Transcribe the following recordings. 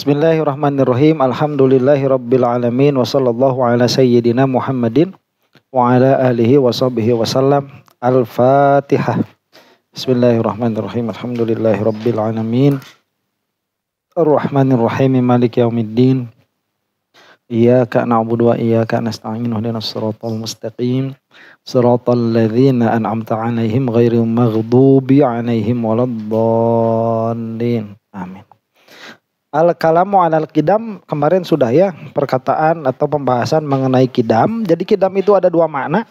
Bismillahirrahmanirrahim. Alhamdulillahirabbil alamin wa sallallahu ala sayyidina Muhammadin wa ala alihi wa sahbihi wasallam. Al-Fatihah. Bismillahirrahmanirrahim. Alhamdulillahirabbil alamin. Ar-Rahmanirrahim. Maliki yaumiddin. Iyyaka na'budu wa iyyaka nasta'in. Ihdinas siratal mustaqim. Siratal ladzina an'amta 'alaihim ghairil maghdubi 'alaihim waladdallin. Amin. Al-kalamu alal kidam kemarin sudah ya, perkataan atau pembahasan mengenai kidam. Jadi kidam itu ada dua makna.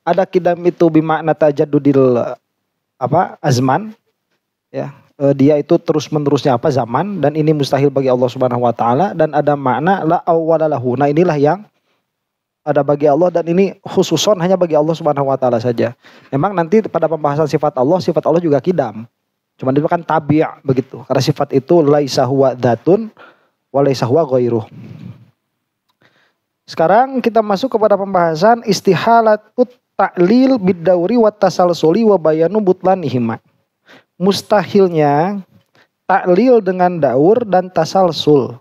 Ada kidam itu bimakna tajaddudil azman ya. Dia itu terus menerusnya zaman, dan ini mustahil bagi Allah Subhanahu wa taala. Dan ada makna la awwalalahu. Nah, inilah yang ada bagi Allah, dan ini khususon hanya bagi Allah Subhanahu wa taala saja. Memang nanti pada pembahasan sifat Allah juga kidam. Cuman itu kan tabi' begitu. Karena sifat itu laisa huwa dzatun wa laisa huwa ghairuh. Sekarang kita masuk kepada pembahasan istihalatut ta'lil bid-dauri wa tasalsuli wa bayanu butlanihima. Mustahilnya taklil dengan daur dan tasalsul,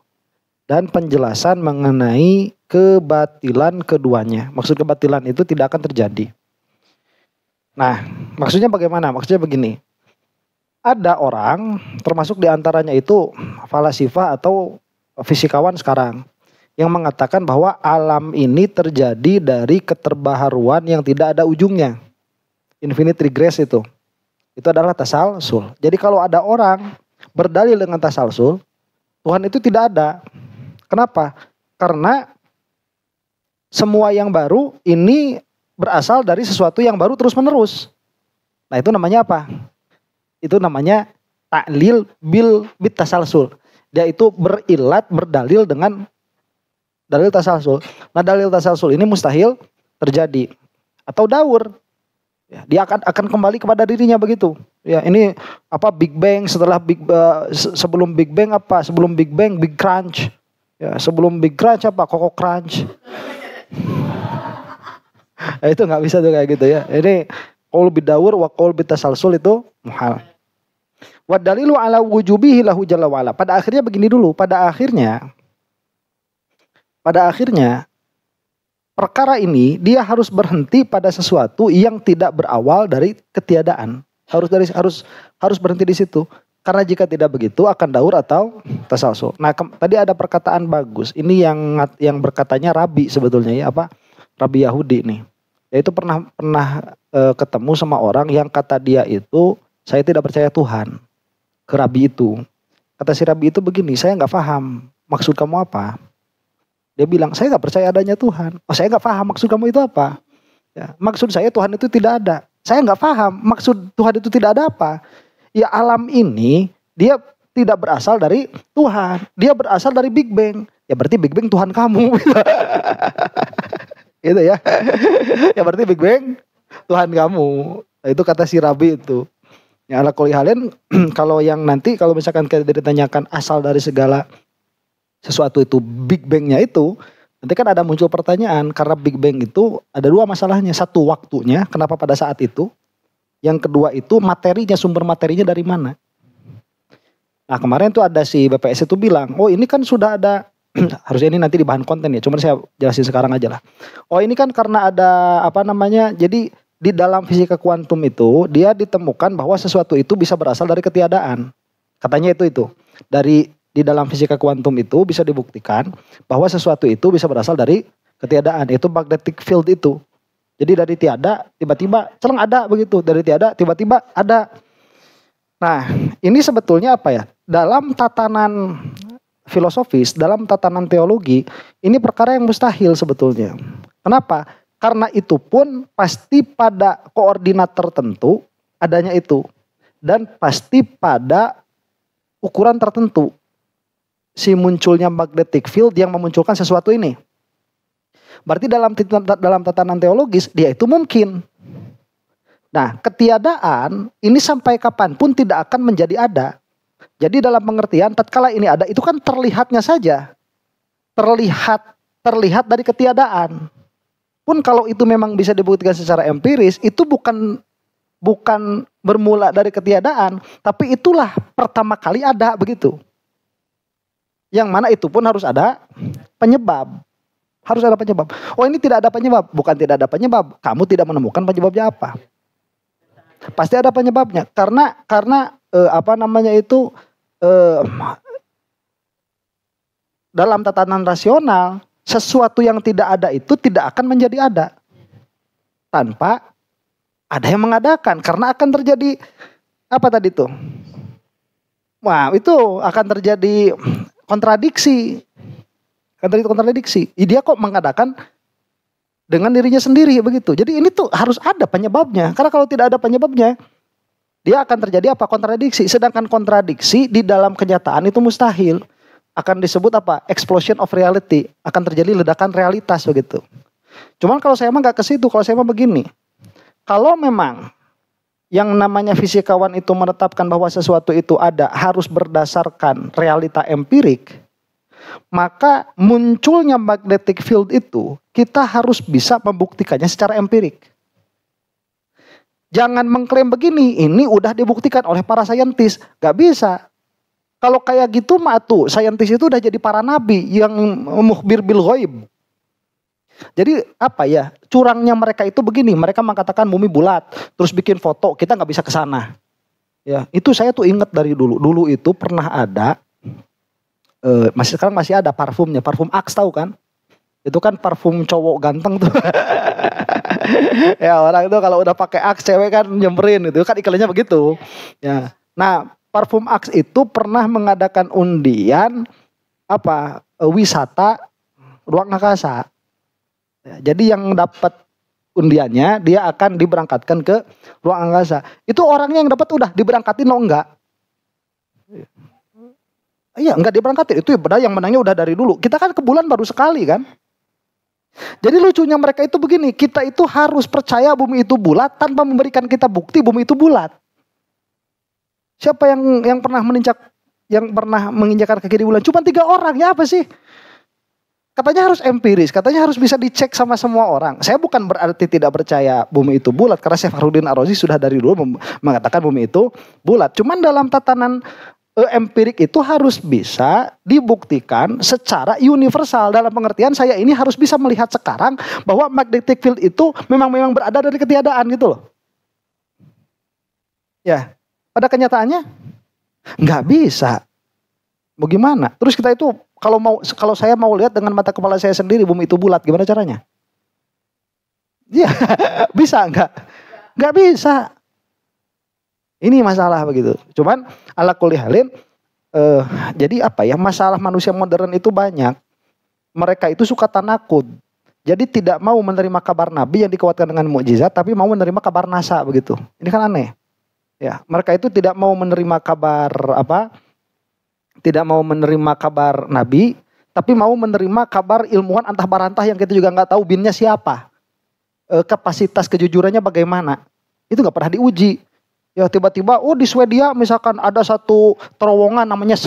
dan penjelasan mengenai kebatilan keduanya. Maksud kebatilan itu tidak akan terjadi. Nah, maksudnya bagaimana? Maksudnya begini. Ada orang, termasuk diantaranya itu falasifah atau fisikawan sekarang, yang mengatakan bahwa alam ini terjadi dari keterbaharuan yang tidak ada ujungnya. Infinite regress itu adalah tasalsul. Jadi kalau ada orang berdalil dengan tasalsul, Tuhan itu tidak ada. Kenapa? Karena semua yang baru ini berasal dari sesuatu yang baru terus menerus. Nah, itu namanya apa? Itu namanya ta'lil bit tasalsul. Dia itu berilat, berdalil dengan dalil tasalsul. Nah, dalil tasalsul ini mustahil terjadi. Atau daur. Ya, dia akan kembali kepada dirinya begitu. Ya, ini Big Bang, sebelum Big Bang apa? Sebelum Big Bang Big Crunch. Ya, sebelum Big Crunch apa? Coco Crunch. Nah, itu nggak bisa tuh kayak gitu ya. Ini qaul bidaur wa qaul bitasalsul itu muhal. Wa dalilu ala wujubihi lahu jalla wa ala. Pada akhirnya begini dulu, pada akhirnya perkara ini dia harus berhenti pada sesuatu yang tidak berawal dari ketiadaan. Harus berhenti di situ. Karena jika tidak begitu akan daur atau tasalsul. Nah, tadi ada perkataan bagus. Ini yang berkatanya Rabi sebetulnya ya, Rabi Yahudi nih. Yaitu pernah ketemu sama orang yang kata dia itu, saya tidak percaya Tuhan. Ke Rabi itu. Kata si Rabi itu begini, saya nggak paham maksud kamu apa. Dia bilang, saya nggak percaya adanya Tuhan. Oh, saya nggak paham maksud kamu itu apa. Ya, maksud saya Tuhan itu tidak ada. Saya nggak paham maksud Tuhan itu tidak ada apa. Ya, alam ini dia tidak berasal dari Tuhan. Dia berasal dari Big Bang. Ya berarti Big Bang Tuhan kamu. Gitu ya. Ya berarti Big Bang Tuhan kamu. Nah, itu kata si Rabi itu. Ya, ala kulli halin, kalau misalkan kita ditanyakan asal dari segala sesuatu itu Big Bang-nya itu, nanti kan ada muncul pertanyaan. Karena Big Bang itu ada dua masalahnya. Satu, waktunya, kenapa pada saat itu. Yang kedua itu materinya, sumber materinya dari mana. Nah, kemarin tuh ada si BPS itu bilang, oh ini kan sudah ada, harusnya ini nanti di bahan konten ya, cuman saya jelasin sekarang aja lah. Oh ini kan karena ada jadi di dalam fisika kuantum itu dia ditemukan bahwa sesuatu itu bisa berasal dari ketiadaan. Katanya itu. Di dalam fisika kuantum itu bisa dibuktikan bahwa sesuatu itu bisa berasal dari ketiadaan, yaitu magnetic field itu. Jadi dari tiada tiba-tiba celeng ada begitu, dari tiada tiba-tiba ada. Nah, ini sebetulnya apa ya? Dalam tatanan filosofis, dalam tatanan teologi, ini perkara yang mustahil sebetulnya. Kenapa? Karena itu pun pasti pada koordinat tertentu adanya itu. Dan pasti pada ukuran tertentu. Si munculnya magnetic field yang memunculkan sesuatu ini. Berarti dalam tatanan teologis dia itu mungkin. Nah, ketiadaan ini sampai kapanpun tidak akan menjadi ada. Jadi dalam pengertian tatkala ini ada itu kan terlihatnya saja. Terlihat dari ketiadaan. Pun kalau itu memang bisa dibuktikan secara empiris, itu bukan bermula dari ketiadaan, tapi itulah pertama kali ada begitu. Yang mana itu pun harus ada penyebab. Harus ada penyebab. Oh ini tidak ada penyebab. Bukan tidak ada penyebab. Kamu tidak menemukan penyebabnya apa. Pasti ada penyebabnya. Karena dalam tatanan rasional, sesuatu yang tidak ada itu tidak akan menjadi ada. Tanpa ada yang mengadakan. Karena akan terjadi, apa tadi tuh? Wah itu akan terjadi kontradiksi. Dia kok mengadakan dengan dirinya sendiri begitu. Jadi ini tuh harus ada penyebabnya. Karena kalau tidak ada penyebabnya, dia akan terjadi apa? Kontradiksi. Sedangkan kontradiksi di dalam kenyataan itu mustahil. Akan disebut apa? Explosion of reality. Akan terjadi ledakan realitas begitu. Cuman kalau saya mah nggak ke situ. Kalau saya mah begini. Kalau memang yang namanya fisikawan itu menetapkan bahwa sesuatu itu ada harus berdasarkan realita empirik, maka munculnya magnetic field itu kita harus bisa membuktikannya secara empirik. Jangan mengklaim begini, ini udah dibuktikan oleh para saintis. Gak bisa. Kalau kayak gitu mah tuh, saintis itu udah jadi para nabi yang mukhbir bil ghaib. Jadi apa ya, curangnya mereka itu begini, mereka mengatakan bumi bulat, terus bikin foto, kita nggak bisa ke sana. Ya, itu saya tuh ingat dari dulu. Dulu itu pernah ada, sekarang masih ada parfumnya, parfum Axe tahu kan? Itu kan parfum cowok ganteng tuh. Ya orang itu kalau udah pakai Axe cewek kan nyemperin itu kan iklannya begitu. Ya, nah parfum Axe itu pernah mengadakan undian wisata ruang angkasa. Ya, jadi yang dapat undiannya dia akan diberangkatkan ke ruang angkasa. Itu orangnya yang dapat udah diberangkatin lo enggak? Iya enggak diberangkatin. Itu padahal yang menangnya udah dari dulu. Kita kan ke bulan baru sekali kan. Jadi lucunya mereka itu begini. Kita itu harus percaya bumi itu bulat tanpa memberikan kita bukti bumi itu bulat. Siapa yang pernah menginjakkan kaki di bulan? Cuma 3 orang. Ya apa sih? Katanya harus empiris, katanya harus bisa dicek sama semua orang. Saya bukan berarti tidak percaya bumi itu bulat, karena Syekh Fakhruddin Ar-Razi sudah dari dulu mengatakan bumi itu bulat. Cuman dalam tatanan empirik itu harus bisa dibuktikan secara universal. Dalam pengertian saya ini harus bisa melihat sekarang bahwa magnetic field itu memang berada dari ketiadaan gitu loh. Ya, pada kenyataannya nggak bisa. Bagaimana? Terus kita itu kalau saya mau lihat dengan mata kepala saya sendiri bumi itu bulat, gimana caranya? Iya, bisa enggak? Enggak bisa. Ini masalah begitu. Cuman ala kulli halin jadi apa ya? Masalah manusia modern itu banyak. Mereka itu suka tanakud. Jadi tidak mau menerima kabar nabi yang dikuatkan dengan mukjizat, tapi mau menerima kabar NASA begitu. Ini kan aneh. Ya, mereka itu tidak mau menerima kabar tidak mau menerima kabar nabi, tapi mau menerima kabar ilmuwan antah barantah yang kita juga nggak tahu binnya siapa, kapasitas kejujurannya bagaimana, itu nggak pernah diuji. Ya tiba-tiba, di Swedia misalkan ada satu terowongan namanya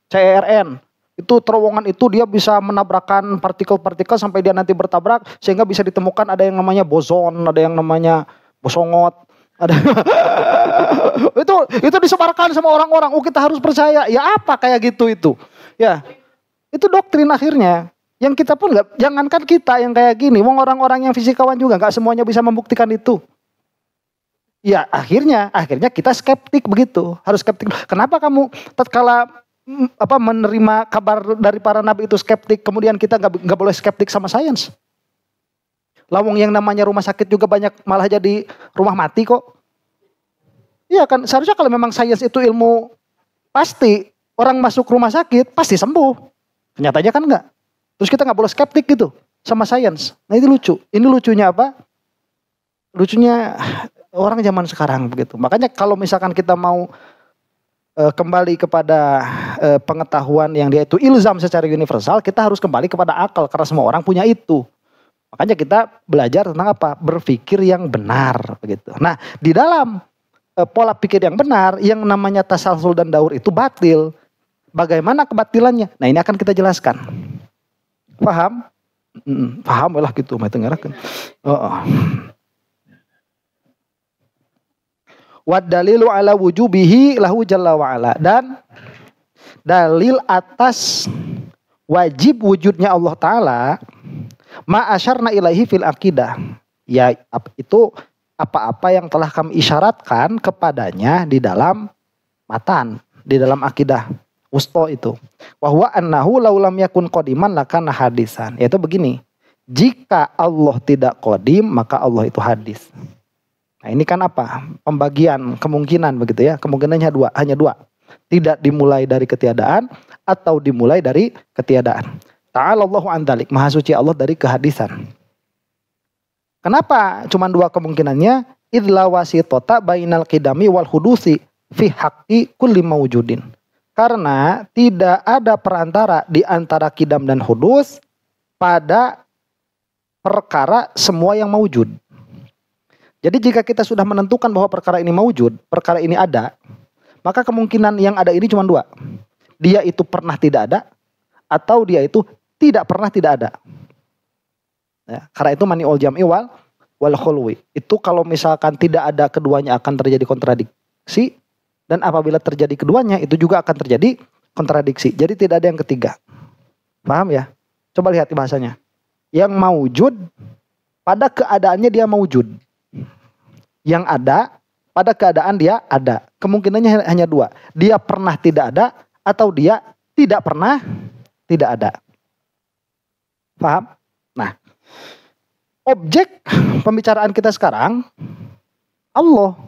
CERN, itu terowongan itu dia bisa menabrakkan partikel-partikel sampai dia nanti bertabrak sehingga bisa ditemukan ada yang namanya boson, ada yang namanya bosongot. Ada itu disebarkan sama orang-orang. Kita harus percaya. Ya apa kayak gitu itu? Ya. Itu doktrin akhirnya. Yang kita pun nggak, jangankan kita yang kayak gini, orang-orang yang fisikawan juga nggak semuanya bisa membuktikan itu. Ya, akhirnya kita skeptik begitu. Harus skeptik. Kenapa kamu tatkala menerima kabar dari para nabi itu skeptik, kemudian kita nggak boleh skeptik sama sains? Lawang yang namanya rumah sakit juga banyak malah jadi rumah mati kok. Iya kan, seharusnya kalau memang sains itu ilmu pasti orang masuk rumah sakit pasti sembuh. Kenyataannya kan enggak. Terus kita nggak boleh skeptik gitu sama sains. Nah itu lucu. Ini lucunya apa? Lucunya orang zaman sekarang begitu. Makanya kalau misalkan kita mau kembali kepada pengetahuan yang dia itu ilzam secara universal, kita harus kembali kepada akal karena semua orang punya itu. Makanya kita belajar tentang apa? Berpikir yang benar begitu. Nah, di dalam pola pikir yang benar yang namanya tasalsul dan daur itu batil. Bagaimana kebatilannya? Nah, ini akan kita jelaskan. Paham? Paham lah gitu, mah tengarakeun. Wad dalilu ala wujubihi lahu jalla wa ala. Dan dalil atas wajib wujudnya Allah Ta'ala ma asyarna ilaihi fil aqidah. Ya itu apa-apa yang telah kami isyaratkan kepadanya di dalam matan, di dalam akidah wusto itu. Wahwa annahu laulam yakun qadiman lakana hadisan. Yaitu begini, jika Allah tidak qadim maka Allah itu hadis. Nah ini kan apa? Pembagian kemungkinan begitu ya. Kemungkinannya hanya dua. Tidak dimulai dari ketiadaan atau dimulai dari ketiadaan. Ta'alallahu an dzalik, maha suci Allah dari kehadisan. Kenapa cuma dua kemungkinannya? Idla wasitota bainal qidami wal hudusi fi haqqi kulli mawjudin. Karena tidak ada perantara di antara kidam dan hudus pada perkara semua yang mawjud. Jadi jika kita sudah menentukan bahwa perkara ini mawjud, perkara ini ada, maka kemungkinan yang ada ini cuma dua. Dia itu pernah tidak ada, atau dia itu tidak pernah tidak ada. Ya, karena itu mani'ul jam'i wal khulwi. Itu kalau misalkan tidak ada keduanya akan terjadi kontradiksi. Dan apabila terjadi keduanya itu juga akan terjadi kontradiksi. Jadi tidak ada yang ketiga. Paham ya? Coba lihat bahasanya. Yang mawjud pada keadaannya dia mawjud. Yang ada pada keadaan dia ada. Kemungkinannya hanya dua. Dia pernah tidak ada atau dia tidak pernah tidak ada. Paham? Nah, objek pembicaraan kita sekarang Allah.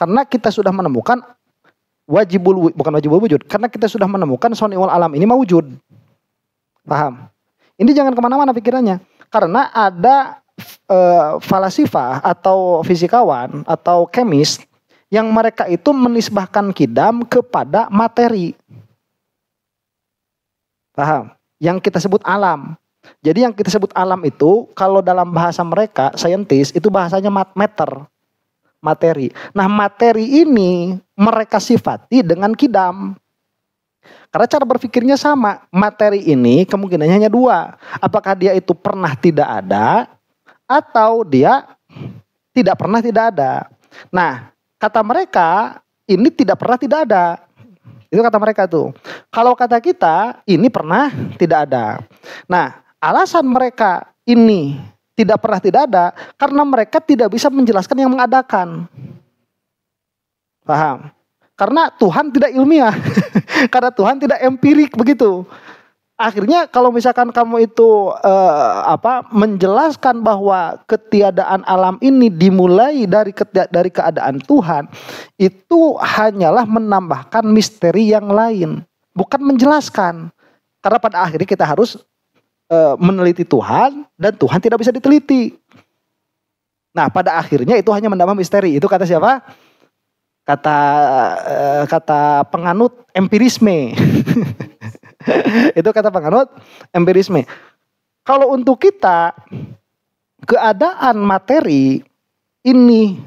Karena kita sudah menemukan bukan wajibul wujud. Karena kita sudah menemukan soni'ul alam ini mawujud. Paham? Ini jangan kemana-mana pikirannya. Karena ada falasifah atau fisikawan atau kemis yang mereka itu menisbahkan kidam kepada materi. Paham? Yang kita sebut alam. Jadi yang kita sebut alam itu kalau dalam bahasa mereka, saintis, itu bahasanya matter. Materi. Nah materi ini mereka sifati dengan kidam. Karena cara berpikirnya sama. Materi ini kemungkinannya hanya dua. Apakah dia itu pernah tidak ada atau dia tidak pernah tidak ada. Nah kata mereka ini tidak pernah tidak ada. Itu kata mereka tuh. Kalau kata kita ini pernah tidak ada. Nah alasan mereka ini tidak pernah tidak ada karena mereka tidak bisa menjelaskan yang mengadakan. Paham? Karena Tuhan tidak ilmiah. Karena Tuhan tidak empirik begitu. Akhirnya kalau misalkan kamu itu menjelaskan bahwa ketiadaan alam ini dimulai dari keadaan Tuhan, itu hanyalah menambahkan misteri yang lain, bukan menjelaskan. Karena pada akhirnya kita harus meneliti Tuhan dan Tuhan tidak bisa diteliti. Nah, pada akhirnya itu hanya menambah misteri. Itu kata siapa? Kata penganut empirisme. Itu kata penganut empirisme. Kalau untuk kita keadaan materi ini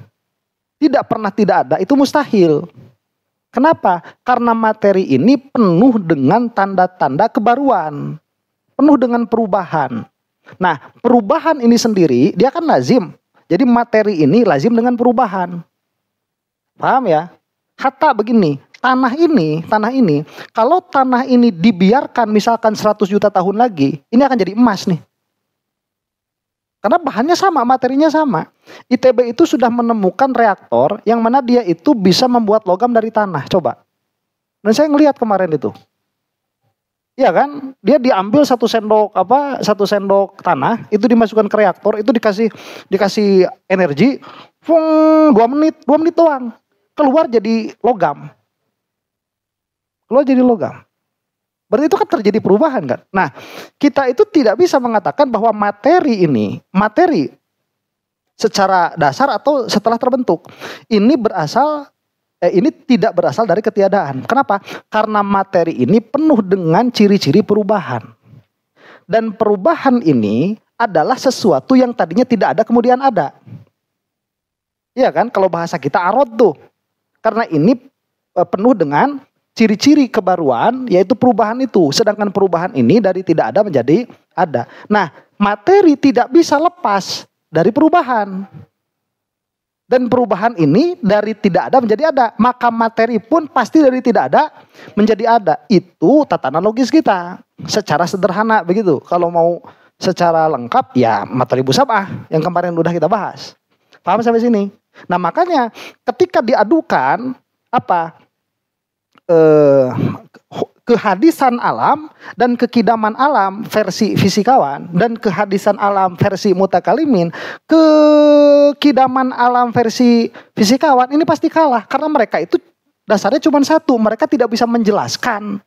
tidak pernah tidak ada, itu mustahil. Kenapa? Karena materi ini penuh dengan tanda-tanda kebaruan. Penuh dengan perubahan. Nah, perubahan ini sendiri dia kan lazim. Jadi materi ini lazim dengan perubahan. Paham ya? Hatta begini, tanah ini, kalau tanah ini dibiarkan misalkan 100 juta tahun lagi, ini akan jadi emas nih. Karena bahannya sama, materinya sama. ITB itu sudah menemukan reaktor yang mana dia itu bisa membuat logam dari tanah. Coba. Dan saya ngelihat kemarin itu. Iya kan, dia diambil satu sendok tanah, itu dimasukkan ke reaktor, itu dikasih energi, 2 menit doang, keluar jadi logam. Berarti itu kan terjadi perubahan kan. Nah, kita itu tidak bisa mengatakan bahwa materi secara dasar atau setelah terbentuk, ini tidak berasal dari ketiadaan. Kenapa? Karena materi ini penuh dengan ciri-ciri perubahan. Dan perubahan ini adalah sesuatu yang tadinya tidak ada kemudian ada. Iya kan? Kalau bahasa kita arod tuh. Karena ini penuh dengan ciri-ciri kebaruan yaitu perubahan itu. Sedangkan perubahan ini dari tidak ada menjadi ada. Nah, materi tidak bisa lepas dari perubahan. Dan perubahan ini dari tidak ada menjadi ada. Maka materi pun pasti dari tidak ada menjadi ada. Itu tatanan logis kita. Secara sederhana begitu. Kalau mau secara lengkap ya materi musabah yang kemarin udah kita bahas. Paham sampai sini? Nah makanya ketika diadukan kehadisan alam dan kekidaman alam versi fisikawan dan kehadisan alam versi mutakalimin, kekidaman alam versi fisikawan ini pasti kalah karena mereka itu dasarnya cuma satu, mereka tidak bisa menjelaskan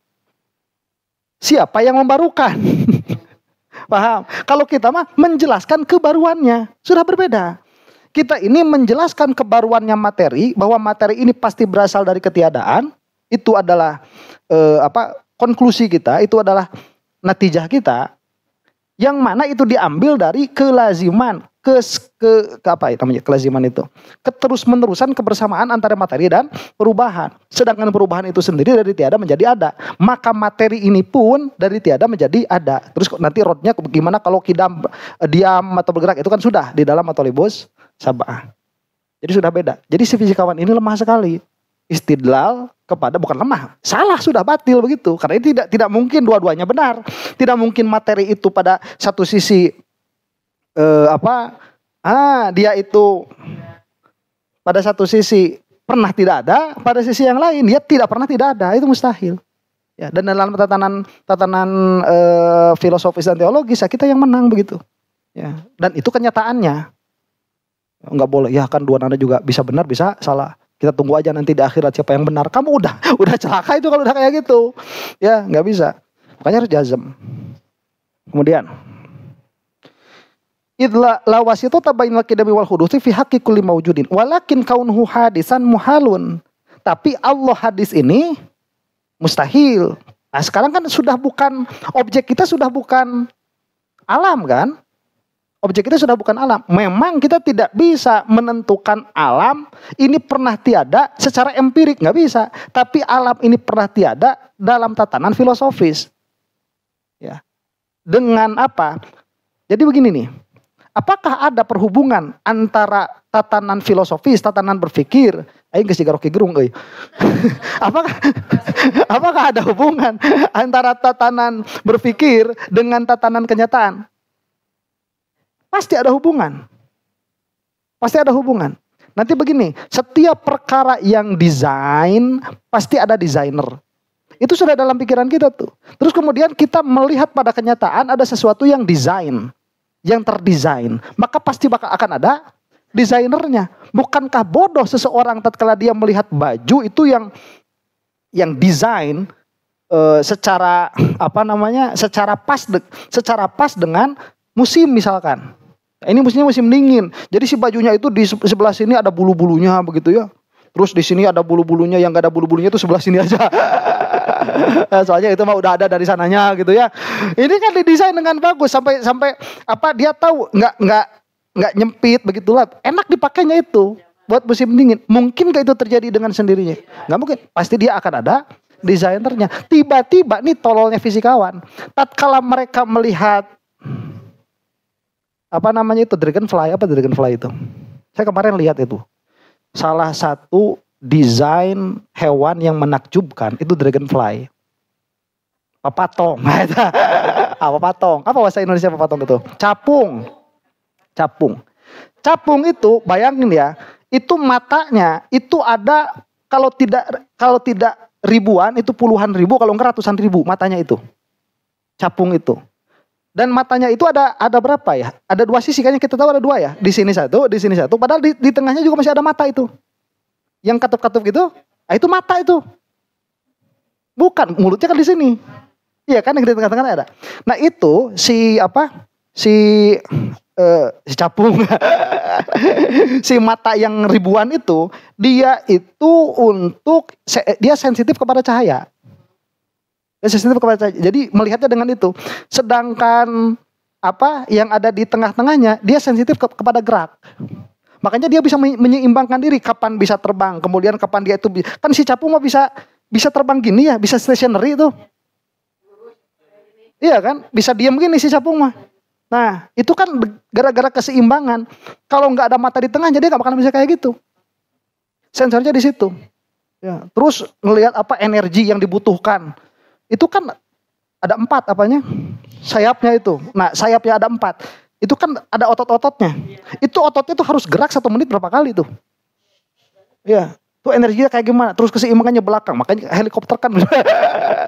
siapa yang membarukan. Paham? Kalau kita mah menjelaskan kebaruannya sudah berbeda. Kita ini menjelaskan kebaruannya materi, bahwa materi ini pasti berasal dari ketiadaan. Itu adalah konklusi kita, itu adalah natijah kita, yang mana itu diambil dari kelaziman, kelaziman itu keterus-menerusan kebersamaan antara materi dan perubahan. Sedangkan perubahan itu sendiri dari tiada menjadi ada, maka materi ini pun dari tiada menjadi ada. Terus nanti rodnya gimana kalau kidam, diam atau bergerak, itu kan sudah di dalam matolibus sabah. Jadi sudah beda. Jadi si fisikawan ini lemah sekali. Istidlal kepada, bukan lemah, salah, sudah batil begitu. Karena ini tidak mungkin dua-duanya benar. Tidak mungkin materi itu pada satu sisi dia itu pada satu sisi pernah tidak ada, pada sisi yang lain dia tidak pernah tidak ada. Itu mustahil. Ya, dan dalam tatanan filosofis dan teologis ya kita yang menang begitu. Ya, dan itu kenyataannya. Enggak boleh ya kan, dua nada juga bisa benar bisa salah. Kita tunggu aja nanti di akhirat siapa yang benar. Kamu udah celaka itu kalau udah kayak gitu. Ya, nggak bisa. Makanya harus jazm. Kemudian idla lawasitu tabainal qidami wal hudusi fi haqqi kulli mawjudin walakin kaunuhu hadisan muhalun. Tapi Allah hadis ini mustahil. Nah, sekarang kan sudah bukan objek, kita sudah bukan alam kan? Objek kita sudah bukan alam. Memang kita tidak bisa menentukan alam ini pernah tiada secara empirik, nggak bisa. Tapi alam ini pernah tiada dalam tatanan filosofis. Ya. Dengan apa? Jadi begini nih. Apakah ada perhubungan antara tatanan filosofis, tatanan berpikir? Aing geus roki gerung euy. Apakah ada hubungan antara tatanan berpikir dengan tatanan kenyataan? Pasti ada hubungan. Pasti ada hubungan. Nanti begini, setiap perkara yang desain pasti ada desainer. Itu sudah dalam pikiran kita tuh. Terus kemudian kita melihat pada kenyataan ada sesuatu yang desain, yang terdesain, maka pasti bakal akan ada desainernya. Bukankah bodoh seseorang tatkala dia melihat baju itu yang desain secara secara pas dengan musim misalkan. Ini musim dingin. Jadi si bajunya itu di sebelah sini ada bulu-bulunya begitu ya. Terus di sini ada bulu-bulunya, yang gak ada bulu-bulunya itu sebelah sini aja. Soalnya itu mah udah ada dari sananya gitu ya. Ini kan didesain dengan bagus sampai dia tahu nggak nyempit begitulah. Enak dipakainya itu buat musim dingin. Mungkin itu terjadi dengan sendirinya? Nggak mungkin. Pasti dia akan ada desainernya. Tiba-tiba nih tololnya fisikawan. Tatkala mereka melihat Dragonfly itu. Saya kemarin lihat itu. Salah satu desain hewan yang menakjubkan itu dragonfly. Papatong. Apa patong? Apa bahasa Indonesia papatong itu? Capung. Capung itu bayangin ya, itu matanya itu ada kalau tidak ribuan itu puluhan ribu, kalau enggak ratusan ribu matanya itu. Capung itu. Dan matanya itu ada berapa ya? Ada dua sisi, kayaknya kita tahu ada dua ya. Di sini satu. Padahal di tengahnya juga masih ada mata itu. Yang katup-katup gitu, itu mata itu. Bukan, mulutnya kan di sini. Iya kan, yang di tengah-tengah ada. Nah itu si capung, si mata yang ribuan itu, dia sensitif kepada cahaya. Sensitif kepada cahaya. Jadi melihatnya dengan itu. Sedangkan yang ada di tengah-tengahnya, dia sensitif kepada gerak. Makanya dia bisa menyeimbangkan diri, kapan bisa terbang, kemudian kapan dia itu kan si capung mah bisa terbang gini ya, bisa stationary itu. Iya kan? Bisa diam gini si capung mah. Nah, itu kan gara-gara keseimbangan. Kalau nggak ada mata di tengah, jadi nggak bakal bisa kayak gitu. Sensornya di situ. Ya. Terus ngelihat apa energi yang dibutuhkan. Itu kan ada 4 apanya? Sayapnya itu. Nah, sayapnya ada 4. Itu kan ada otot-ototnya. Itu ototnya tuh harus gerak 1 menit berapa kali tuh? Ya, tuh energinya kayak gimana? Terus keseimbangannya belakang. Makanya helikopter kan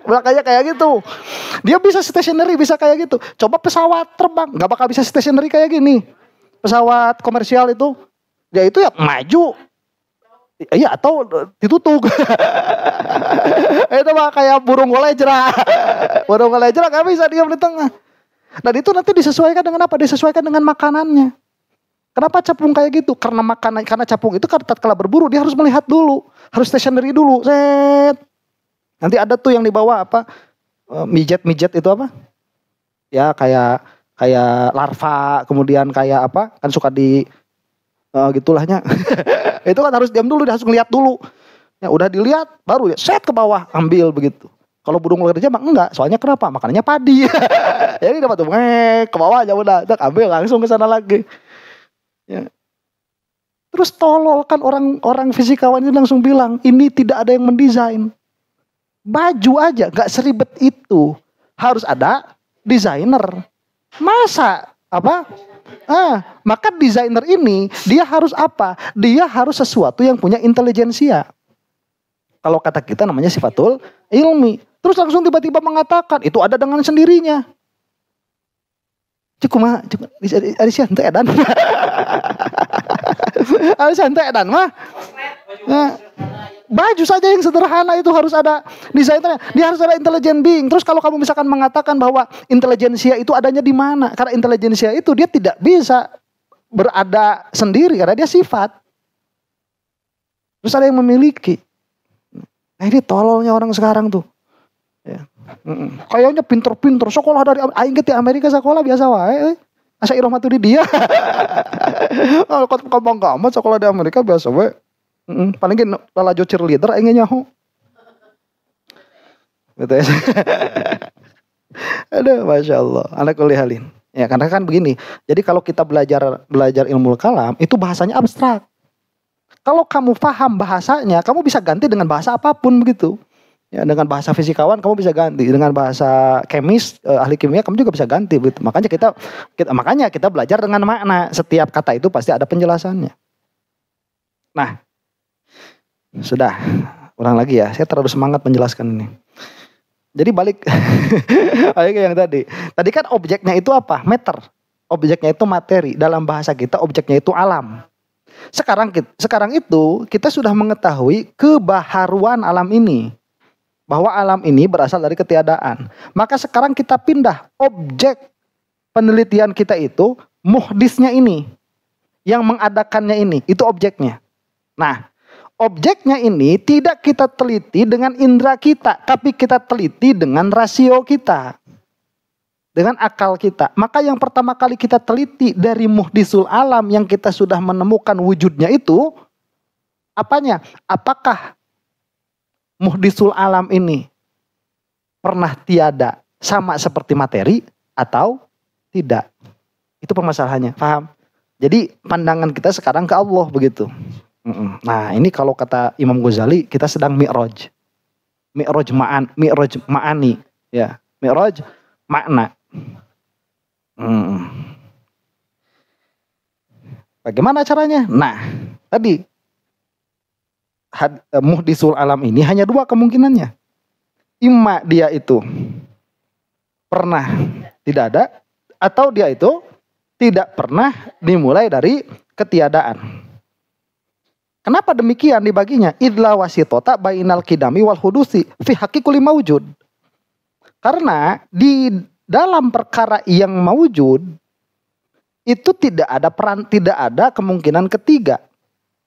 belakangnya kayak gitu. Dia bisa stationary, bisa kayak gitu. Coba pesawat terbang, nggak bakal bisa stationary kayak gini. Pesawat komersial itu, dia itu ya maju. Iya atau ditutup. Itu mah kayak burung golejra. Burung golejra gak bisa diam di tengah. Dan itu nanti disesuaikan dengan apa? Disesuaikan dengan makanannya. Kenapa capung kayak gitu? Karena makanan, karena capung itu kan tatkala berburu dia harus melihat dulu, harus stationary dulu. Set. Nanti ada tuh yang dibawa apa? Mijet itu apa? Ya kayak larva, kemudian kayak apa? Kan suka di gitulahnya. Itu kan harus diam dulu, dia harus ngeliat dulu. Ya udah dilihat, baru ya set ke bawah, ambil begitu. Kalau burung golejra mah enggak, soalnya kenapa? Makanannya padi. Jadi dapat tuh ke bawah aja udah, ambil langsung ke sana lagi. Ya. Terus tolol kan orang fisikawan itu langsung bilang, ini tidak ada yang mendesain. Baju aja gak seribet itu. Harus ada desainer. Masa apa? Maka desainer ini dia harus apa? Dia harus sesuatu yang punya intelijensia. Kalau kata kita namanya sifatul ilmi. Terus langsung tiba-tiba mengatakan itu ada dengan sendirinya. Cukup ada santai edan. Ada santai edan mah. Baju saja yang sederhana itu harus ada desainernya. Dia harus ada intelligent being. Terus kalau kamu misalkan mengatakan bahwa intelijensia itu adanya di mana? Karena intelijensia itu dia tidak bisa berada sendiri karena dia sifat. Terus ada yang memiliki. Nah ini tololnya orang sekarang tuh. Ya. Kayaknya pinter-pinter. Sekolah dari aing ke Amerika sekolah biasa wae. Asa irah di dia. Kalau kau bangga amat sekolah di Amerika biasa wae. Paling gini lalajo cheerleader aing nyaho. Gitu ya. Aduh, Masya Allah. Ala kulli halin. Ya karena kan begini. Jadi kalau kita belajar ilmu kalam itu bahasanya abstrak. Kalau kamu paham bahasanya, kamu bisa ganti dengan bahasa apapun begitu. Ya, dengan bahasa fisikawan kamu bisa ganti, dengan bahasa kemis, ahli kimia kamu juga bisa ganti begitu. Makanya kita belajar dengan makna. Setiap kata itu pasti ada penjelasannya. Nah, sudah, ulang lagi ya. Saya terlalu semangat menjelaskan ini. Jadi balik ke yang tadi. Tadi kan objeknya itu apa? Matter. Objeknya itu materi. Dalam bahasa kita objeknya itu alam. Sekarang itu kita sudah mengetahui kebaharuan alam ini. Bahwa alam ini berasal dari ketiadaan. Maka sekarang kita pindah objek penelitian kita itu muhdisnya ini. Yang mengadakannya ini. Itu objeknya. Nah, objeknya ini tidak kita teliti dengan indera kita. Tapi kita teliti dengan rasio kita. Dengan akal kita. Maka yang pertama kali kita teliti dari muhdisul alam yang kita sudah menemukan wujudnya itu. Apanya? Apakah muhdisul alam ini pernah tiada sama seperti materi atau tidak? Itu permasalahannya. Paham? Jadi pandangan kita sekarang ke Allah begitu. Nah ini kalau kata Imam Ghazali kita sedang mi'raj. Mi'raj ma'ani. Ya, mi'raj makna. Bagaimana caranya? Nah, tadi muhdisul alam ini hanya 2 kemungkinannya. Imma dia itu pernah tidak ada, atau dia itu tidak pernah dimulai dari ketiadaan. Kenapa demikian dibaginya? Idla wasitota bainal kidami wal hudusi fi haqiquli mawjud. Karena di dalam perkara yang mawujud itu tidak ada kemungkinan ketiga.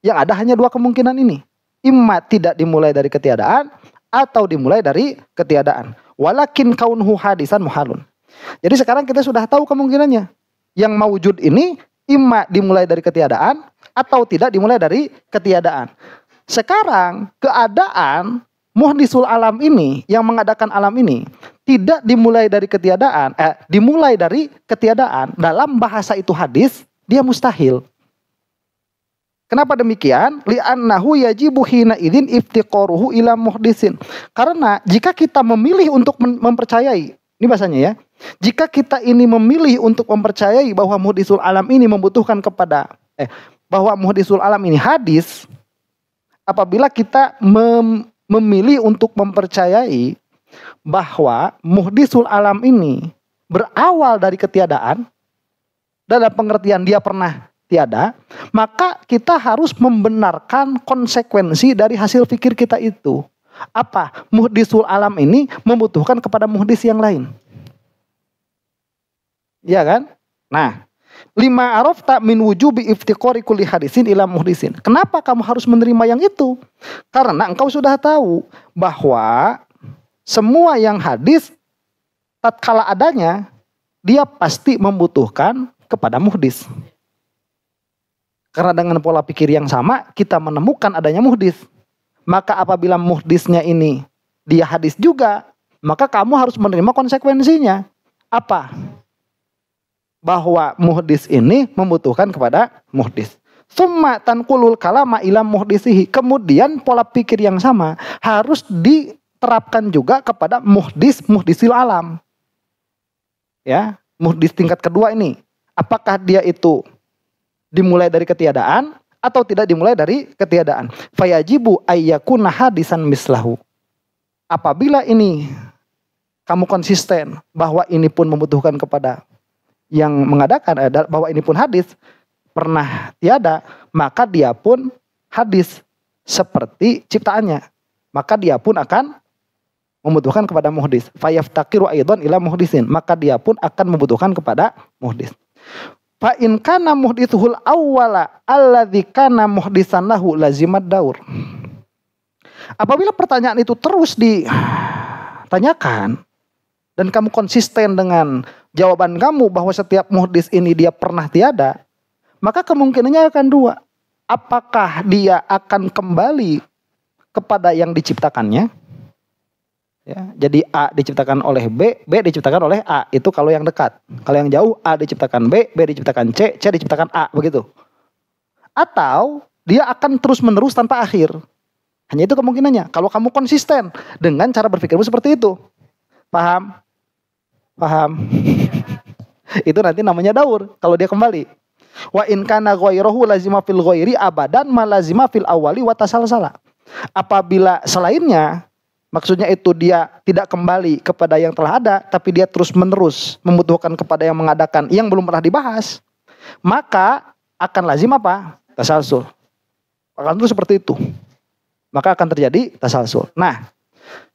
Yang ada hanya 2 kemungkinan ini. Imma tidak dimulai dari ketiadaan atau dimulai dari ketiadaan. Walakin kaunhu hadisan muhalun. Jadi sekarang kita sudah tahu kemungkinannya. Yang mawujud ini imma dimulai dari ketiadaan atau tidak dimulai dari ketiadaan. Sekarang keadaan muhdisul alam ini, yang mengadakan alam ini, tidak dimulai dari ketiadaan, dimulai dari ketiadaan. Dalam bahasa itu hadis, dia mustahil. Kenapa demikian? Li'annahu yajibu hina idzin iftiqaruhu ila muhdisin. Karena jika kita memilih untuk mempercayai, ini bahasanya ya. Jika kita ini memilih untuk mempercayai bahwa muhdisul alam ini membutuhkan kepada bahwa muhdisul alam ini hadis, apabila kita memilih untuk mempercayai bahwa muhdisul alam ini berawal dari ketiadaan, dalam pengertian dia pernah tiada, maka kita harus membenarkan konsekuensi dari hasil pikir kita itu. Apa? Muhdisul alam ini membutuhkan kepada muhdis yang lain. Iya kan? Nah, lima arafta min wujubi iftiqari kulli hadisin ila muhdisin. Kenapa kamu harus menerima yang itu? Karena engkau sudah tahu bahwa semua yang hadis tatkala adanya dia pasti membutuhkan kepada muhdis. Karena dengan pola pikir yang sama kita menemukan adanya muhdis. Maka apabila muhdisnya ini dia hadis juga, maka kamu harus menerima konsekuensinya. Apa? Bahwa muhdis ini membutuhkan kepada muhdis. Summa tanqulul kalama ila muhdisihi. Kemudian pola pikir yang sama harus diterapkan juga kepada muhdisil alam. Ya, muhdis tingkat kedua ini, apakah dia itu dimulai dari ketiadaan atau tidak dimulai dari ketiadaan? Fayajibu ayyakuna hadisan mislahu. Apabila ini kamu konsisten bahwa ini pun membutuhkan kepada yang mengadakan, bahwa ini pun hadis pernah tiada, maka dia pun hadis seperti ciptaannya. Maka dia pun akan membutuhkan kepada muhdis. Fayaftaqiru aidan ila muhdisin. Maka dia pun akan membutuhkan kepada muhdis. Fa in kana muhdithuhul awwala alladzi kana muhdisan lahu lazimad daur. Apabila pertanyaan itu terus ditanyakan dan kamu konsisten dengan jawaban kamu bahwa setiap muhdis ini dia pernah tiada, maka kemungkinannya akan dua. Apakah dia akan kembali kepada yang diciptakannya? Ya, jadi A diciptakan oleh B, B diciptakan oleh A. Itu kalau yang dekat. Kalau yang jauh, A diciptakan B, B diciptakan C, C diciptakan A, begitu. Atau dia akan terus menerus tanpa akhir. Hanya itu kemungkinannya. Kalau kamu konsisten dengan cara berpikirmu seperti itu. Paham? Paham? Itu nanti namanya daur kalau dia kembali. Wa in kana ghairuhu lazima fil ghairi abadan ma lazima fil awwali wa tasalsala. Apabila selainnya, maksudnya itu dia tidak kembali kepada yang telah ada, tapi dia terus menerus membutuhkan kepada yang mengadakan yang belum pernah dibahas, maka akan lazim apa? Tasalsul. Akan terus seperti itu. Maka akan terjadi tasalsul. Nah,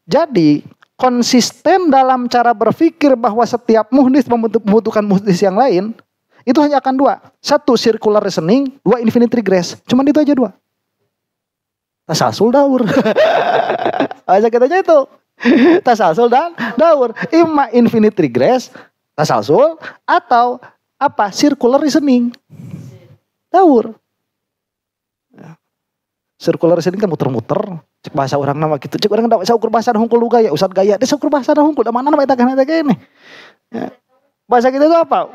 jadi konsisten dalam cara berpikir bahwa setiap muhdis membutuhkan muhdis yang lain, itu hanya akan dua. Satu, circular reasoning. Dua, infinite regress. Cuman itu aja dua. Tasalsul daur. Aja kita aja itu. Tasalsul dan daur. Imma infinite regress, tasalsul, atau apa? Circular reasoning. Daur. Circular reasoning kan muter-muter. Cek bahasa orang nama gitu. Cek orang enggak ukur bahasa hungkul lu gaya, usat gaya. Dia ukur bahasa hungkul. Da mana nama eta kana teh ini. Ya. Bahasa kita itu apa?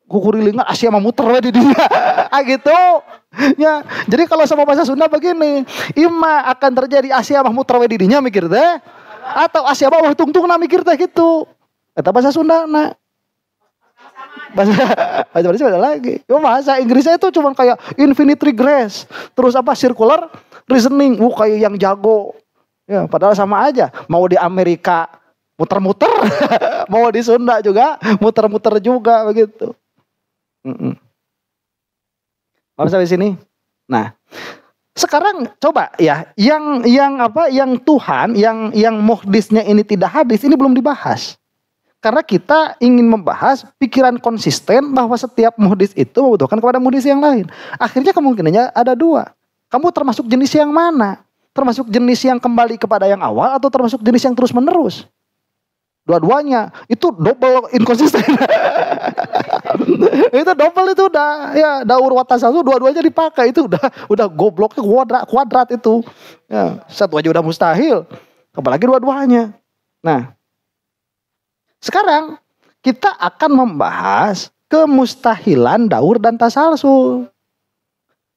Kukurilingan Asia memuter di dia. Ah gitu. Ya, jadi kalau sama bahasa Sunda begini, imma akan terjadi Asia mah muter di dinya mikir teh, atau Asia bawah tungtung na mikir teh gitu. Eta bahasa Sunda na. Bahasa beda lagi. Ya, bahasa Inggrisnya itu cuma kayak infinite regress, terus apa circular reasoning. Kayak yang jago. Ya, padahal sama aja. Mau di Amerika muter-muter, mau di Sunda juga muter-muter juga begitu. Paham sampai sini? Nah, sekarang coba ya, yang Tuhan, yang muhdisnya ini tidak hadis, ini belum dibahas. Karena kita ingin membahas pikiran konsisten bahwa setiap muhdis itu membutuhkan kepada muhdis yang lain. Akhirnya kemungkinannya ada dua. Kamu termasuk jenis yang mana? Termasuk jenis yang kembali kepada yang awal atau termasuk jenis yang terus menerus? Dua-duanya itu double inkonsisten. Itu double itu udah ya daur watasasu dua-duanya dipakai itu udah gobloknya kuadrat itu. Ya, satu aja udah mustahil. Apalagi dua-duanya. Nah, sekarang kita akan membahas kemustahilan daur dan tasalsul.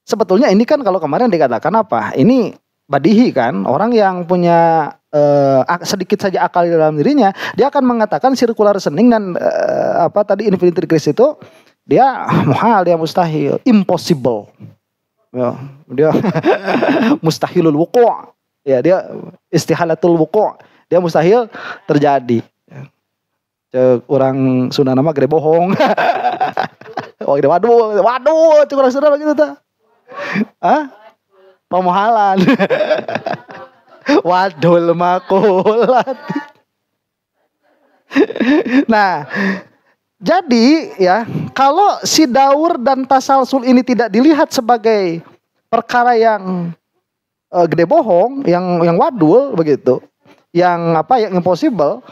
Sebetulnya ini kan kalau kemarin dikatakan apa? Ini badihi kan, orang yang punya sedikit saja akal di dalam dirinya, dia akan mengatakan circular reasoning dan infinite regress itu dia muhal, dia mustahil, impossible. Ya, dia mustahilul wuqu'. Ya, dia istihalatul wuqu'. Dia mustahil terjadi. Cek orang Sunda nama gede bohong. Oh, gede waduh, cek orang Sunda gitu tuh. Hah? Pemuhalan. Wadul makulat. Nah, jadi ya, kalau si daur dan tasalsul ini tidak dilihat sebagai perkara yang gede bohong, yang wadul begitu, yang impossible,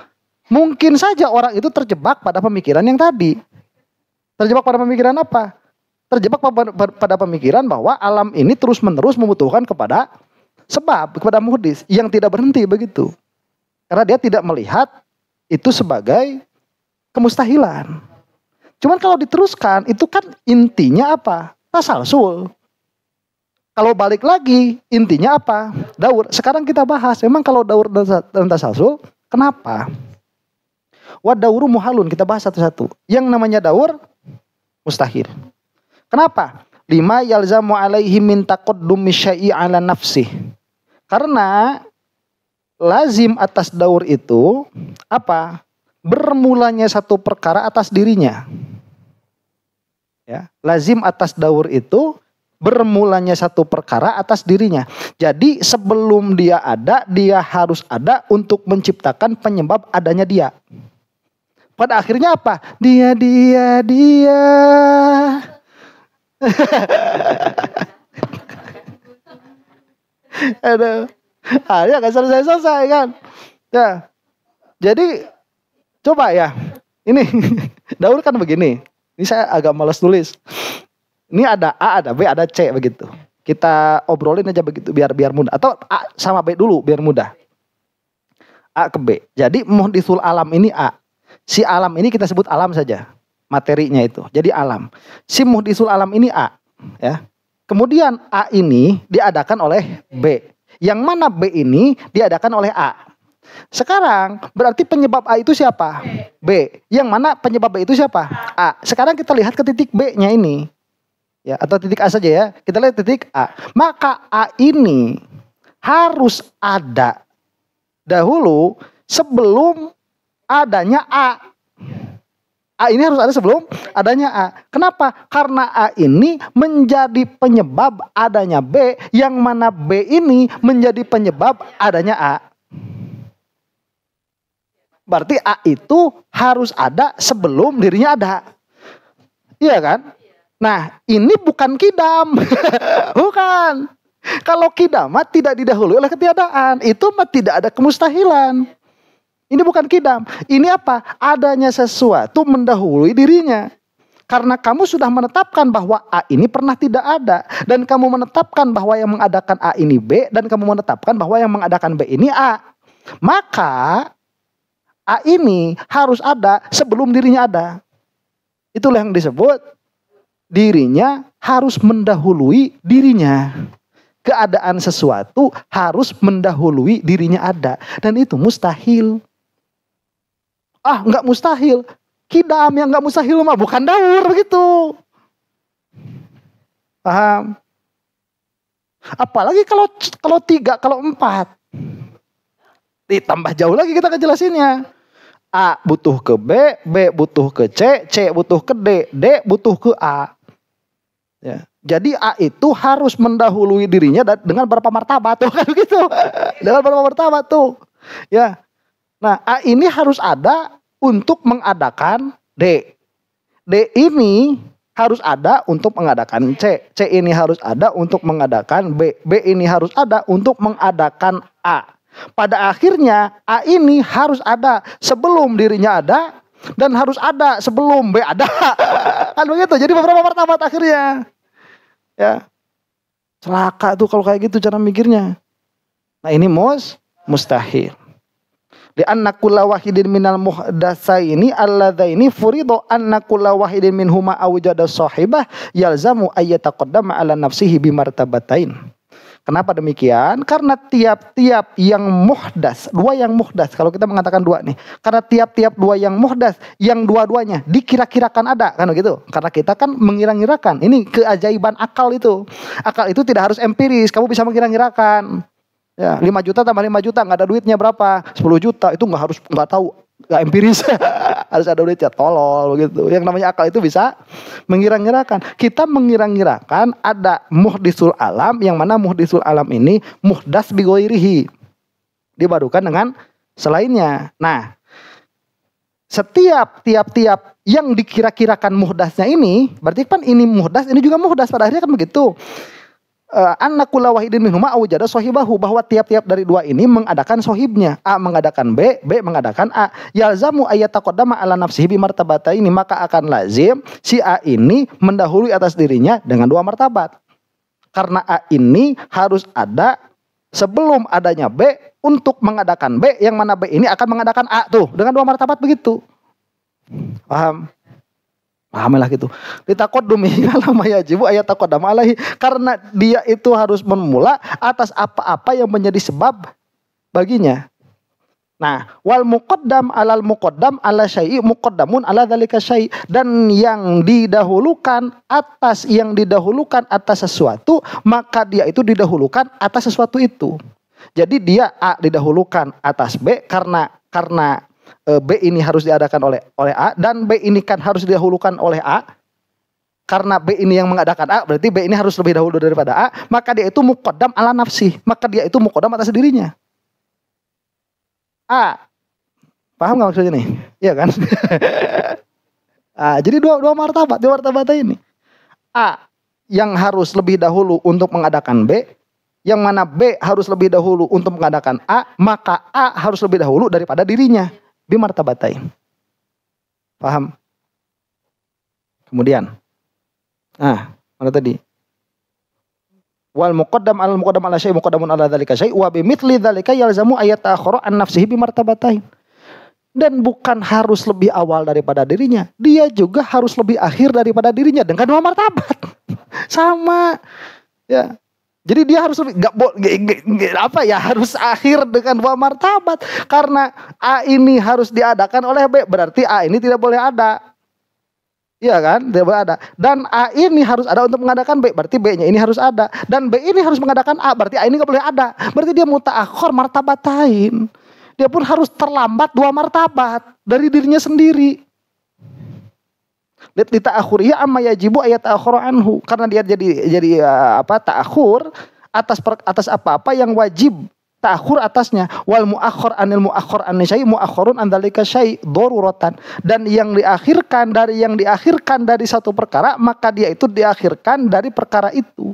mungkin saja orang itu terjebak pada pemikiran yang tadi. Terjebak pada pemikiran apa? Terjebak pada pemikiran bahwa alam ini terus-menerus membutuhkan kepada sebab, kepada muhdis yang tidak berhenti begitu. Karena dia tidak melihat itu sebagai kemustahilan. Cuman kalau diteruskan itu kan intinya apa? Tasalsul. Kalau balik lagi intinya apa? Daur. Sekarang kita bahas memang kalau daur dan tasalsul kenapa? Wa dauru muhalun, kita bahas satu-satu. Yang namanya daur mustahil. Kenapa? Lima yalzamu alaihi min taqaddumi syai'i ala nafsih. Karena lazim atas daur itu apa? Bermulanya satu perkara atas dirinya. Ya, lazim atas daur itu bermulanya satu perkara atas dirinya. Jadi sebelum dia ada, dia harus ada untuk menciptakan penyebab adanya dia. Pada akhirnya apa? Dia. Aduh. Ya gak selesai kan. Ya. Jadi coba ya. Ini daur kan begini. Ini saya agak malas tulis. Ini ada A, ada B, ada C begitu. Kita obrolin aja begitu biar mudah. Atau A sama B dulu biar mudah. A ke B. Jadi muhdisul alam ini A. Si alam ini kita sebut alam saja. Materinya itu. Jadi alam. Si muhdisul alam ini A. Ya. Kemudian A ini diadakan oleh B. Yang mana B ini diadakan oleh A. Sekarang berarti penyebab A itu siapa? B. Yang mana penyebab B itu siapa? A. Sekarang kita lihat ke titik B-nya ini. Ya, atau titik A saja ya. Kita lihat titik A. Maka A ini harus ada dahulu sebelum adanya A. A ini harus ada sebelum adanya A. Kenapa? Karena A ini menjadi penyebab adanya B, yang mana B ini menjadi penyebab adanya A. Berarti A itu harus ada sebelum dirinya ada. Iya kan? Nah, ini bukan kidam. Bukan. Kalau kidam tidak didahului oleh ketiadaan, itu mah tidak ada kemustahilan. Ini bukan kidam. Ini apa? Adanya sesuatu mendahului dirinya. Karena kamu sudah menetapkan bahwa A ini pernah tidak ada. Dan kamu menetapkan bahwa yang mengadakan A ini B. Dan kamu menetapkan bahwa yang mengadakan B ini A. Maka A ini harus ada sebelum dirinya ada. Itulah yang disebut dirinya harus mendahului dirinya. Keadaan sesuatu harus mendahului dirinya ada. Dan itu mustahil. Ah, nggak mustahil. Kidam yang nggak mustahil mah bukan daur begitu. Paham? Apalagi kalau 3, kalau 4. Ditambah jauh lagi kita kejelasinnya. A butuh ke B, B butuh ke C, C butuh ke D, D butuh ke A. Ya. Jadi A itu harus mendahului dirinya dengan berapa martabat tuh kan begitu. Dengan berapa martabat tuh. Ya. Nah, A ini harus ada untuk mengadakan D. D ini harus ada untuk mengadakan C. C ini harus ada untuk mengadakan B. B ini harus ada untuk mengadakan A. Pada akhirnya A ini harus ada sebelum dirinya ada dan harus ada sebelum B ada. Kan begitu. Jadi beberapa martabat akhirnya. Ya. Celaka tuh kalau kayak gitu cara mikirnya. Nah, ini mustahil. Di anna kulla wahidin minal muhdatsaini alladzaini furidu anna kulla wahidin minhuma awjada sahibah yalzamu ayyataqaddama ala nafsihi bimartabatain. Kenapa demikian? Karena tiap-tiap yang muhdas, dua yang muhdas, kalau kita mengatakan dua nih, karena tiap-tiap dua yang muhdas, yang dua-duanya dikira-kirakan ada, kan begitu? Karena kita kan mengira-ngirakan, ini keajaiban akal itu. Akal itu tidak harus empiris, kamu bisa mengira-ngirakan. Ya, 5 juta tambah 5 juta nggak ada duitnya berapa? 10 juta itu nggak tahu, nggak empiris. Harus ada duitnya, tolol begitu. Yang namanya akal itu bisa mengira-ngirakan. Kita mengira-ngirakan ada muhdisul alam, yang mana muhdisul alam ini muhdas bi ghairihi. Dibarukan dengan selainnya. Nah, tiap-tiap yang dikira-kirakan muhdasnya ini, berarti kan ini muhdas, ini juga muhdas, pada akhirnya kan begitu. Anna kulla wahidin minhuma awjada sahibahu, bahwa tiap-tiap dari dua ini mengadakan sohibnya. A mengadakan B, B mengadakan A. Yalzamu ayyataqaddama ala nafsihi bi martabataini, maka akan lazim si A ini mendahului atas dirinya dengan 2 martabat. Karena A ini harus ada sebelum adanya B untuk mengadakan B, yang mana B ini akan mengadakan A tuh dengan 2 martabat begitu. Paham? Pahamilah gitu. Ditaqaddumi lama yajibu ayat taqaddam alaihi, karena dia itu harus memula atas apa-apa yang menjadi sebab baginya. Nah, wal muqaddam alal muqaddam ala syai'i muqaddamun ala dzalika syai', dan yang didahulukan atas sesuatu, maka dia itu didahulukan atas sesuatu itu. Jadi dia A didahulukan atas B karena B ini harus diadakan oleh A, dan B ini kan harus didahulukan oleh A. Karena B ini yang mengadakan A, berarti B ini harus lebih dahulu daripada A, maka dia itu muqaddam ala nafsi, maka dia itu muqaddam atas dirinya. A. Paham enggak maksudnya nih? Iya kan? Jadi dua martabat ini. A yang harus lebih dahulu untuk mengadakan B, yang mana B harus lebih dahulu untuk mengadakan A, maka A harus lebih dahulu daripada dirinya. Bimartabatain. Paham? Kemudian. Mana tadi? Wal muqaddam al muqaddam ala syai' muqaddamun ala dzalika syai' wa bimithli dzalika yalzamu ayat akhara an nafsihi bimartabatain. Dan bukan harus lebih awal daripada dirinya, dia juga harus lebih akhir daripada dirinya dengan 2 martabat. Sama. Ya. Jadi dia harus harus akhir dengan 2 martabat, karena A ini harus diadakan oleh B, berarti A ini tidak boleh ada. Iya kan? Tidak boleh ada. Dan A ini harus ada untuk mengadakan B, berarti B-nya ini harus ada. Dan B ini harus mengadakan A, berarti A ini enggak boleh ada. Berarti dia mutaakhir martabatain. Dia pun harus terlambat 2 martabat dari dirinya sendiri. Lita'akhurihi amma yajibu ayat ta'akhur anhu, karena dia jadi ta'akhur atas apa-apa yang wajib ta'akhur atasnya. Wal muakhkhar anil muakhkhar an syai' muakhkharun an dzalika syai' daruratan, dan yang diakhirkan dari satu perkara, maka dia itu diakhirkan dari perkara itu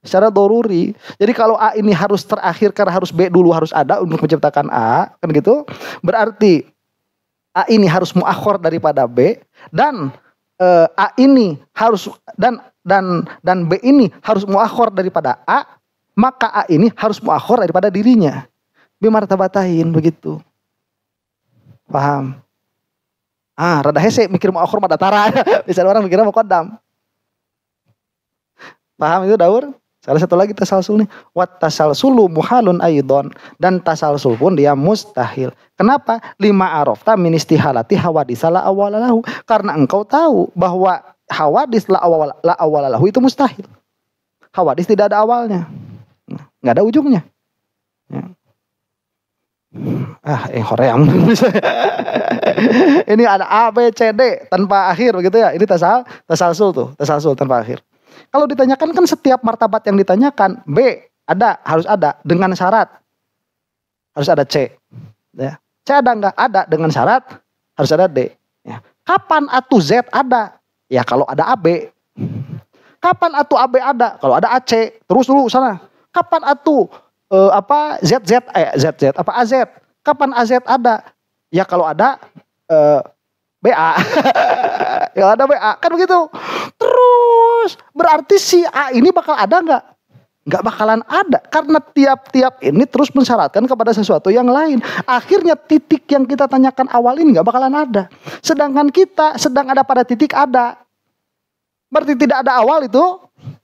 secara doruri. Jadi kalau A ini harus terakhir karena harus B dulu harus ada untuk menciptakan A, kan gitu. Berarti A ini harus muakhkhar daripada B, dan A ini harus dan B ini harus muakhir daripada A, maka A ini harus muakhir daripada dirinya. Bimartabatain begitu. Paham? Rada hese mikir muakhir mah datara. Bisa orang mikirnya muqaddam. Paham itu Daur? Salah satu lagi tasalsul nih. Wat tasalsulu muhalun aidon, dan tasalsul pun dia mustahil. Kenapa? Lima arafta min istihalati hawadis la awalalahu, karena engkau tahu bahwa hawadis la awalalahu itu mustahil. Hawadis tidak ada awalnya. Enggak ada ujungnya. Ya. Hoream. Ini ada A, B, C, D tanpa akhir begitu ya. Ini tasalsul tanpa akhir. Kalau ditanyakan kan setiap martabat yang ditanyakan, B harus ada dengan syarat harus ada C. Ya. C ada enggak? Ada dengan syarat harus ada D. Ya. Kapan atu Z ada? Ya kalau ada AB. Kapan atu AB ada? Kalau ada AC. Terus dulu sana. Kapan atu ZZ apa AZ? Kapan AZ ada? Ya kalau ada BA. Ya ada BA kan begitu. Terus berarti si A ini bakal ada nggak? Nggak bakalan ada. Karena tiap-tiap ini terus mensyaratkan kepada sesuatu yang lain. Akhirnya titik yang kita tanyakan awal ini nggak bakalan ada. Sedangkan kita sedang ada pada titik ada. Berarti tidak ada awal itu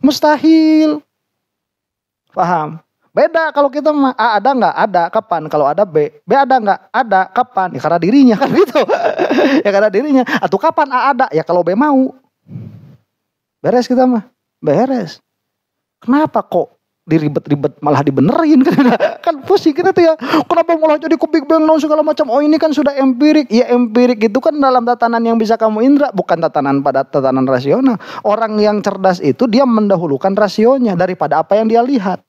mustahil. Paham? Beda kalau kita mah A ada nggak? Ada. Kapan? Kalau ada B. B ada nggak? Ada. Kapan? Ya karena dirinya kan gitu. Ya karena dirinya. Atau kapan A ada? Ya kalau B mau. Beres kita mah. Beres. Kenapa kok diribet-ribet malah dibenerin kan pusing kita tuh ya. Kenapa malah jadi kubik beng segala macam. Oh ini kan sudah empirik. Ya empirik itu kan dalam tatanan yang bisa kamu indra, bukan tatanan pada tatanan rasional. Orang yang cerdas itu dia mendahulukan rasionya daripada apa yang dia lihat.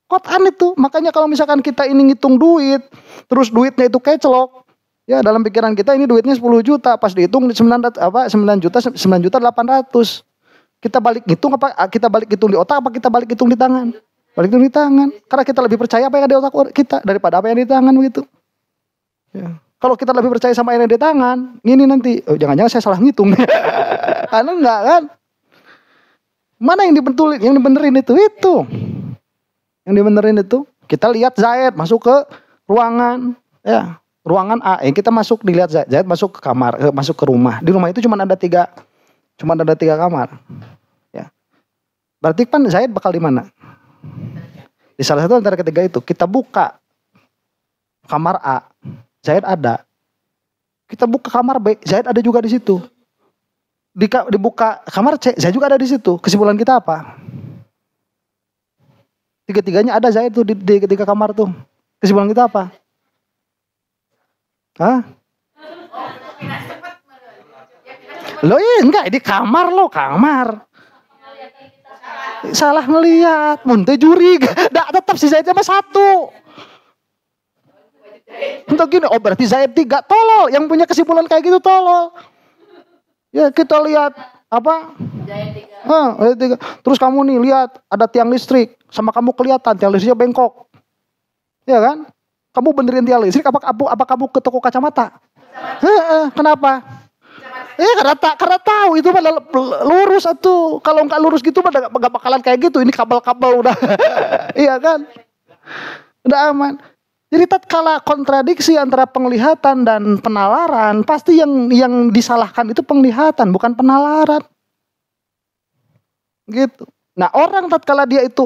Kotan itu. Makanya kalau misalkan kita ini ngitung duit, terus duitnya itu kecelok. Ya dalam pikiran kita ini duitnya 10 juta, pas dihitung 9 juta 800. Kita balik hitung apa? Kita balik hitung di otak apa kita balik hitung di tangan? Balik hitung di tangan. Karena kita lebih percaya apa yang ada di otak kita daripada apa yang di tangan begitu. Ya. Kalau kita lebih percaya sama yang ada di tangan, ini nanti jangan-jangan saya salah ngitung. Karena enggak kan? Mana yang dibetulin, yang dibenerin itu? Yang dibenerin itu. Kita lihat Zaid masuk ke ruangan, ya. Ruangan A, kita masuk dilihat Zaid masuk ke kamar, masuk ke rumah. Di rumah itu cuma ada tiga kamar. Ya. Berarti kan Zaid bakal di mana? Di salah satu antara ketiga itu. Kita buka kamar A, Zaid ada. Kita buka kamar B, Zaid ada juga di situ. Dibuka kamar C, Zaid juga ada di situ. Kesimpulan kita apa? Tiga-tiganya ada Zaid tuh di ketiga kamar tuh. Kesimpulan kita apa? Hah? Lo iya enggak di kamar lo, kamar. Salah ngelihat, muntah juri. Dah tetap si Zaid mah satu. Untuk gini, oh berarti Zaid 3 tolol. Yang punya kesimpulan kayak gitu tolol. Ya kita lihat apa? Zaid 3. Terus kamu nih lihat ada tiang listrik, sama kamu kelihatan tiang listriknya bengkok. Ya kan? Kamu benerin tiang listrik apa kamu ke toko kacamata? Kenapa? Karena tahu itu mah lurus atuh. Kalau nggak lurus gitu mah nggak bakalan kayak gitu. Ini kabel-kabel udah, iya kan? Udah aman. Jadi tatkala kontradiksi antara penglihatan dan penalaran, pasti yang disalahkan itu penglihatan, bukan penalaran. Gitu. Nah orang tatkala dia itu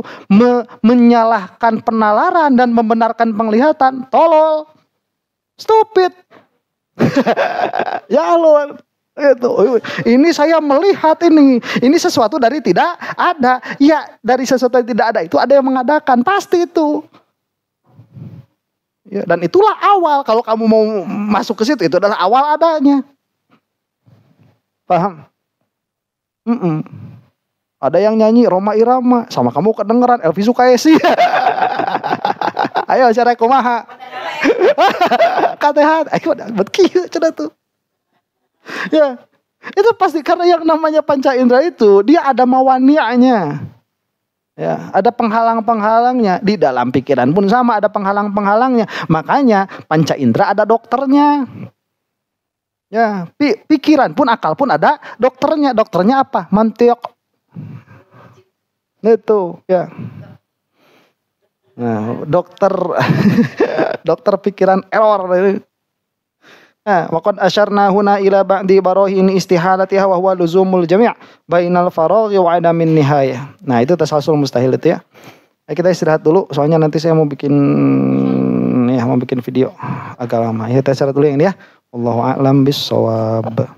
menyalahkan penalaran dan membenarkan penglihatan, tolol, stupid. Ya Allah. Ini saya melihat ini sesuatu dari tidak ada. Ya dari sesuatu yang tidak ada itu ada yang mengadakan, pasti itu. Ya, dan itulah awal. Kalau kamu mau masuk ke situ, itu adalah awal adanya. Paham? Ada yang nyanyi Roma Irama, sama kamu kedengeran Elvi Sukaesi. Ayo cara kumaha. Katehat, ayo bekieu cenah tuh. Ya, itu pasti karena yang namanya panca indera itu dia ada mawani'nya. Ya, ada penghalang-penghalangnya. Di dalam pikiran pun sama ada penghalang-penghalangnya. Makanya panca indera ada dokternya. Ya, pikiran pun akal pun ada dokternya. Dokternya apa? Mantiq. Itu, ya. Nah, dokter pikiran error. Nah, waqad asyarna huna ila ba'di barahin istihalatiha wa huwa luzumul jami' bainal faraghi wa adamin nihayah. Nah, itu tasalsul mustahil itu ya. Kita istirahat dulu soalnya nanti saya mau bikin video agak lama. Ya, kita istirahat dulu yang ini ya. Wallahu a'lam bissawab.